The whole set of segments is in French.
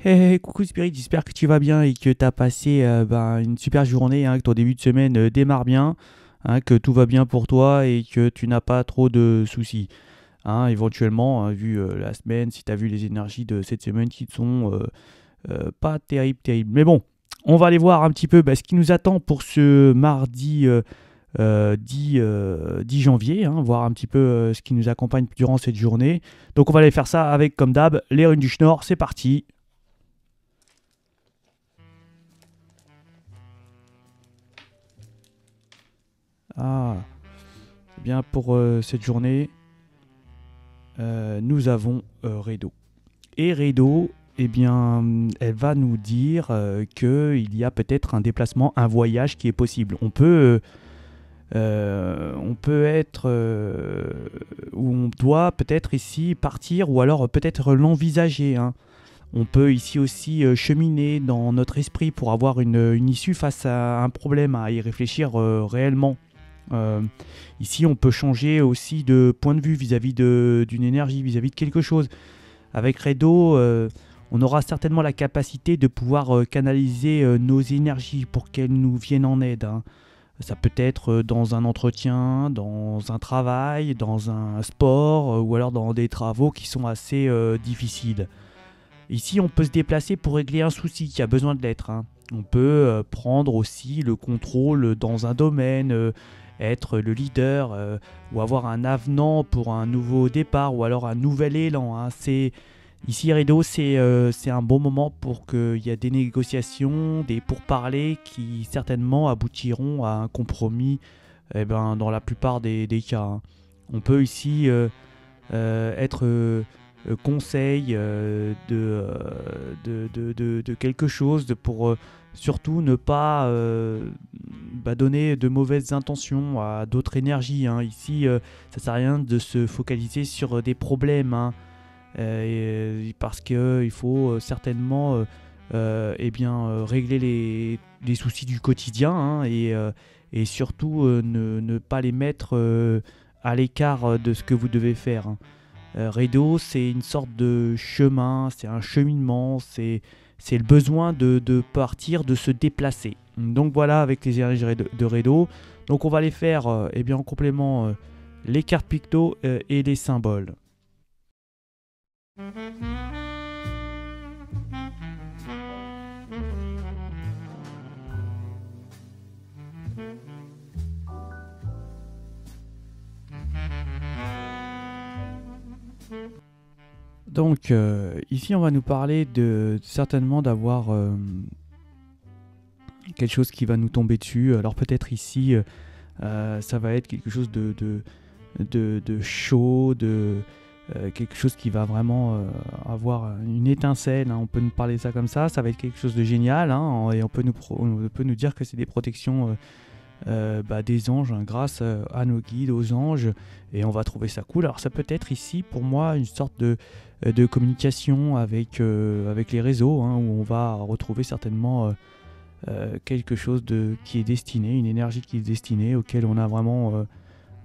Hey, coucou Spirit, j'espère que tu vas bien et que tu as passé une super journée, hein, que ton début de semaine démarre bien, hein, que tout va bien pour toi et que tu n'as pas trop de soucis. Hein, éventuellement, hein, vu la semaine, si tu as vu les énergies de cette semaine qui ne sont pas terribles, terribles. Mais bon, on va aller voir un petit peu ce qui nous attend pour ce mardi 10 janvier, hein, voir un petit peu ce qui nous accompagne durant cette journée. Donc on va aller faire ça avec, comme d'hab, les runes du Schnorr, c'est parti. Ah, eh bien pour cette journée, nous avons Redo. Et Redo, eh bien, elle va nous dire qu'il y a peut-être un déplacement, un voyage qui est possible. On peut être où on doit peut-être ici partir ou alors peut-être l'envisager, hein. On peut ici aussi cheminer dans notre esprit pour avoir une issue face à un problème, à y réfléchir réellement. Euh, Ici, on peut changer aussi de point de vue vis-à-vis d'une énergie, vis-à-vis de quelque chose. Avec Redo, on aura certainement la capacité de pouvoir canaliser nos énergies pour qu'elles nous viennent en aide, hein. Ça peut être dans un entretien, dans un travail, dans un sport ou alors dans des travaux qui sont assez difficiles. Ici, on peut se déplacer pour régler un souci qui a besoin de l'être, hein. On peut prendre aussi le contrôle dans un domaine, être le leader ou avoir un avenant pour un nouveau départ ou alors un nouvel élan, hein. Ici, Rideau, c'est un bon moment pour qu'il y ait des négociations, des pourparlers qui certainement aboutiront à un compromis dans la plupart des cas, hein. On peut ici être conseil de quelque chose pour surtout ne pas donner de mauvaises intentions à d'autres énergies, hein. Ici, ça sert à rien de se focaliser sur des problèmes, hein, parce qu'il faut certainement régler les soucis du quotidien, hein, et surtout ne pas les mettre à l'écart de ce que vous devez faire, hein. Redo, c'est une sorte de chemin, c'est un cheminement, c'est le besoin de partir, de se déplacer. Donc voilà, avec les énergies de Redo. Donc on va les faire en complément les cartes picto et les symboles. Donc ici on va nous parler de certainement d'avoir quelque chose qui va nous tomber dessus. Alors peut-être ici ça va être quelque chose de chaud, quelque chose qui va vraiment avoir une étincelle, hein. On peut nous parler de ça comme ça va être quelque chose de génial, hein, et on peut nous dire que c'est des protections des anges, hein, grâce à nos guides, aux anges, et on va trouver ça cool. Alors ça peut être ici pour moi une sorte de communication avec les réseaux, hein, où on va retrouver certainement quelque chose qui est destiné, une énergie qui est destinée, auquel on a vraiment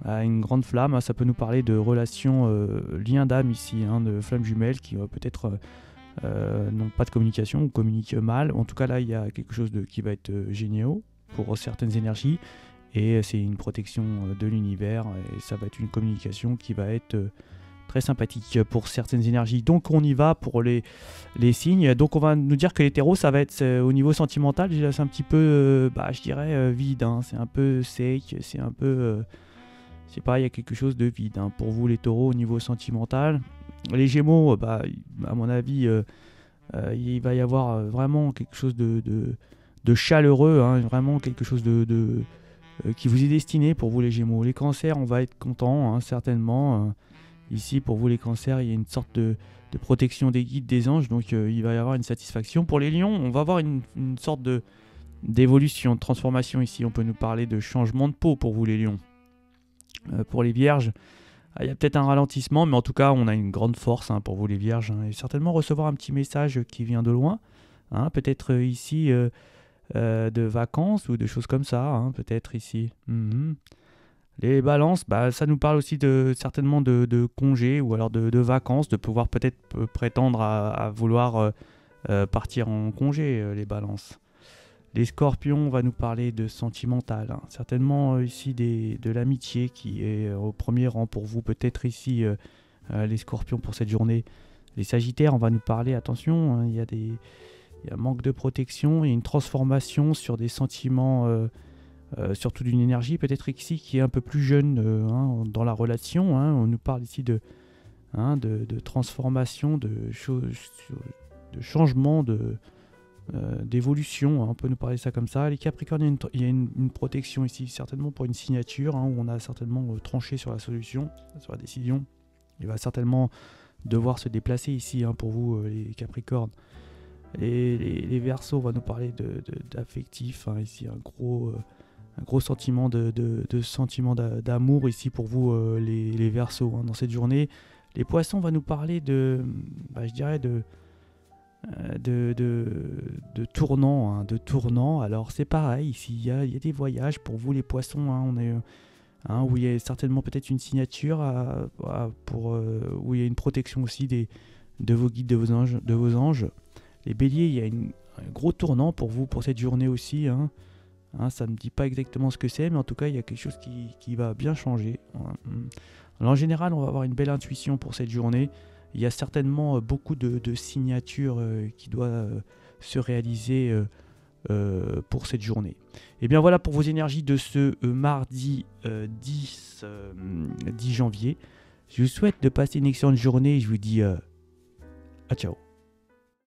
une grande flamme, hein. Ça peut nous parler de relations, liens d'âme ici, hein, de flammes jumelles qui peut-être n'ont pas de communication ou communiquent mal. En tout cas là il y a quelque chose qui va être génial pour certaines énergies, et c'est une protection de l'univers, et ça va être une communication qui va être très sympathique pour certaines énergies. Donc on y va pour les signes. Donc on va nous dire que les terreaux, ça va être au niveau sentimental, c'est un petit peu je dirais vide, hein. C'est un peu sec, c'est un peu je sais pas, il y a quelque chose de vide, hein, pour vous les taureaux au niveau sentimental. Les gémeaux, à mon avis il va y avoir vraiment quelque chose de chaleureux, hein, vraiment quelque chose qui vous est destiné pour vous les gémeaux. Les cancers, on va être content, hein, certainement. Ici, pour vous les cancers, il y a une sorte de protection des guides, des anges, donc il va y avoir une satisfaction. Pour les lions, on va avoir une sorte d'évolution, de transformation ici. On peut nous parler de changement de peau pour vous les lions. Pour les vierges, il y a peut-être un ralentissement, mais en tout cas, on a une grande force, hein, pour vous les vierges, hein, et certainement recevoir un petit message qui vient de loin, hein, peut-être ici de vacances ou de choses comme ça, hein, peut-être ici. Les balances, ça nous parle aussi certainement de congés ou alors de vacances, de pouvoir peut-être prétendre à vouloir partir en congé, les balances. Les scorpions, on va nous parler de sentimental, hein. Certainement ici de l'amitié qui est au premier rang pour vous, peut-être ici les scorpions pour cette journée. Les sagittaires, on va nous parler, attention, hein, il y a un manque de protection, il y a une transformation sur des sentiments, surtout d'une énergie peut-être ici qui est un peu plus jeune hein, dans la relation, hein. On nous parle ici de transformation, de changement, d'évolution, hein. On peut nous parler de ça comme ça. Les Capricornes, il y a une protection ici, certainement pour une signature, hein, où on a certainement tranché sur la solution, sur la décision. Il va certainement devoir se déplacer ici, hein, pour vous, les Capricornes. Les Verseaux, on va nous parler d'affectif, hein, ici un gros sentiment sentiment d'amour ici pour vous, les Verseaux, hein, dans cette journée. Les Poissons, on va nous parler je dirais de tournant, hein, de tournant. Alors c'est pareil, ici il y a des voyages pour vous les Poissons, hein, on est, hein, où il y a certainement peut-être une signature où il y a une protection aussi de vos guides, de vos anges. Les Béliers, il y a un gros tournant pour vous pour cette journée aussi, hein. Hein, ça ne me dit pas exactement ce que c'est, mais en tout cas il y a quelque chose qui va bien changer. Alors, en général, on va avoir une belle intuition pour cette journée. Il y a certainement beaucoup de signatures qui doivent se réaliser pour cette journée. Et bien voilà pour vos énergies de ce mardi 10 janvier. Je vous souhaite de passer une excellente journée et je vous dis à ciao.